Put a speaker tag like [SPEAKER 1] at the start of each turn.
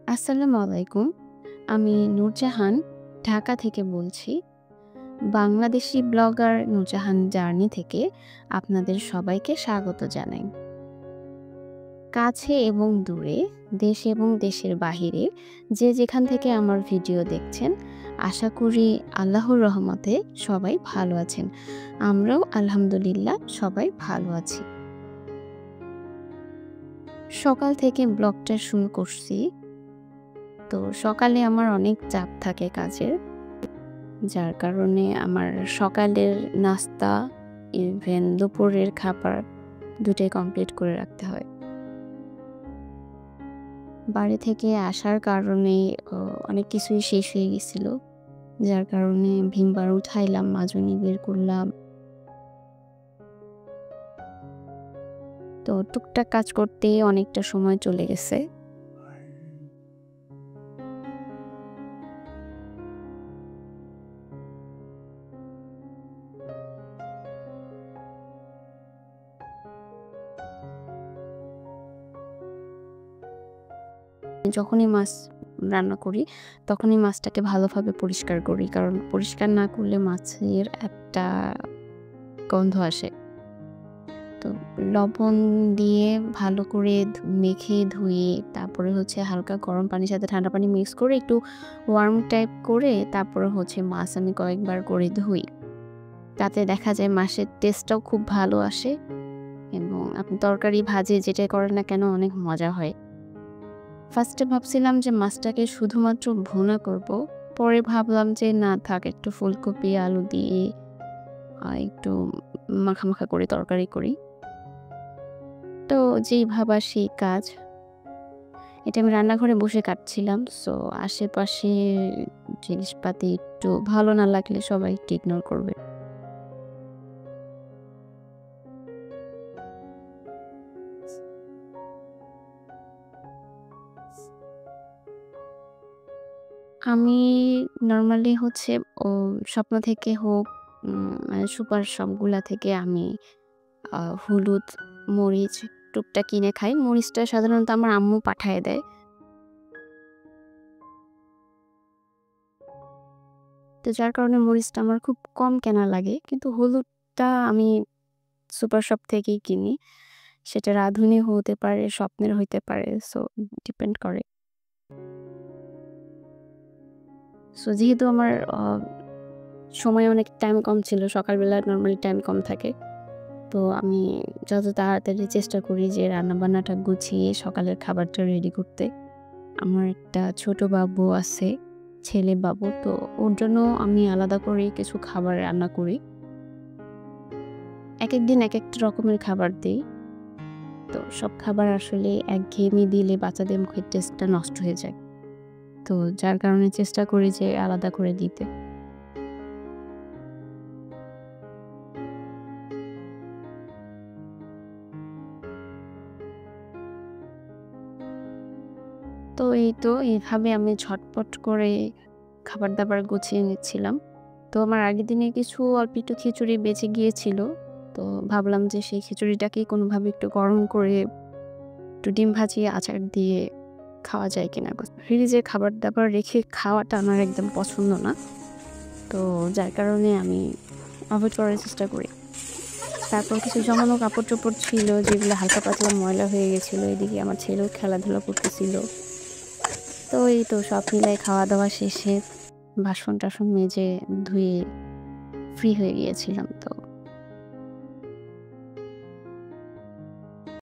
[SPEAKER 1] আসসালামু আলাইকুম। আমি নূরজাহান ঢাকা থেকে বলছি। বাংলাদেশি ব্লগার নূরজাহান জার্নি থেকে আপনাদের সবাইকে স্বাগত জানাই। কাছে এবং দূরে, দেশ এবং দেশের বাহিরে যে যেখান থেকে আমার ভিডিও দেখছেন, আশা করি আল্লাহর রহমতে সবাই ভালো আছেন। আমরাও আলহামদুলিল্লাহ সবাই ভালো আছি। সকাল থেকে ব্লগটা শুরু করছি। তো সকালে আমার অনেক চাপ থাকে কাজের। যার কারণে আমার সকালের নাস্তা ইভেন দুপুরের খাবার দুটোই কমপ্লিট করে রাখতে হয়। বাড়ি থেকে আসার কারণে অনেক কিছুই শেষ হয়ে গেছিল। যার কারণে ভিমবার উঠাইলাম, মাজনি বের করলাম। তো টুকটাক কাজ করতেই অনেকটা সময় চলে গেছে। যখনই মাছ রান্না করি তখনই মাছটাকে ভালোভাবে পরিষ্কার করি, কারণ পরিষ্কার না করলে মাছের একটা গন্ধ আসে। তো লবণ দিয়ে ভালো করে মেখে ধুয়ে তারপরে হচ্ছে হালকা গরম পানির সাথে ঠান্ডা পানি মিক্স করে একটু ওয়ার্ম টাইপ করে তারপরে হচ্ছে মাছ আমি কয়েকবার করে ধুই। তাতে দেখা যায় মাছের টেস্টটাও খুব ভালো আসে এবং আপনি তরকারি ভাজি যেটাই করেন না কেন অনেক মজা হয়। ফার্স্টে ভাবছিলাম যে মাছটাকে শুধুমাত্র ভুনা করব, পরে ভাবলাম যে না থাক, একটু ফুলকপি আলু দিয়ে একটু মাখা মাখা করে তরকারি করি। তো যেই ভাবা সেই কাজ। এটা আমি রান্নাঘরে বসে কাটছিলাম। সো আশেপাশে জিনিসপাতি একটু ভালো না লাগলে সবাই একটু ইগনোর করবে। আমি নরমালি হচ্ছে ও স্বপ্ন থেকে হোক, মানে সুপার শপগুলা থেকে আমি হলুদ, মরিচ টুকটাক কিনে খাই। মরিচটা সাধারণত আমার আম্মু পাঠায় দেয়। তো যার কারণে মরিচটা আমার খুব কম কেনা লাগে। কিন্তু হলুদটা আমি সুপার শপ থেকেই কিনি। সেটা রাঁধুনি হতে পারে, স্বপ্নের হইতে পারে। সো ডিপেন্ড করে। সো যেহেতু আমার সময় অনেক টাইম কম ছিল, সকালবেলা নরমালি টাইম কম থাকে। তো আমি যত তাড়াতাড়ি চেষ্টা করি যে রান্নাবান্নাটা গুছিয়ে সকালের খাবারটা রেডি করতে। আমার একটা ছোট বাবু আছে, ছেলে বাবু। তো ওর জন্য আমি আলাদা করে কিছু খাবার রান্না করি। একেক দিন একেকটা রকমের খাবার দেই। তো সব খাবার আসলে একঘেয়েমি দিলে বাচ্চাদের মুখের টেস্টটা নষ্ট হয়ে যায়। তো যার কারণে চেষ্টা করি যে আলাদা করে দিতে। তো এই তো এইভাবে আমি ঝটপট করে খাবার-দাবার গুছিয়ে নিচ্ছিলাম। তো আমার আগের দিনে কিছু অল্প একটু খিচুড়ি বেঁচে গিয়েছিল। তো ভাবলাম যে সেই খিচুড়িটাকেই কোনোভাবে একটু গরম করে একটু ডিম ভাজি, আচার দিয়ে খাওয়া যায় কিনা। ফ্রিজে খাবার-দাবার রেখে খাওয়াটা আমার একদম পছন্দ না। তো যার কারণে আমি এভয়েড করার চেষ্টা করি। তারপর কিছু জমানো কাপড়-চোপড় ছিল যেগুলো হালকা পাতলা ময়লা হয়ে গেছিলো। এদিকে আমার ছেলেও খেলাধুলা করতেছিল। তো এই তো সব মিলায় খাওয়া-দাওয়া শেষে বাসন-টাসন মেজে ধুয়ে ফ্রি হয়ে গিয়েছিলাম। তো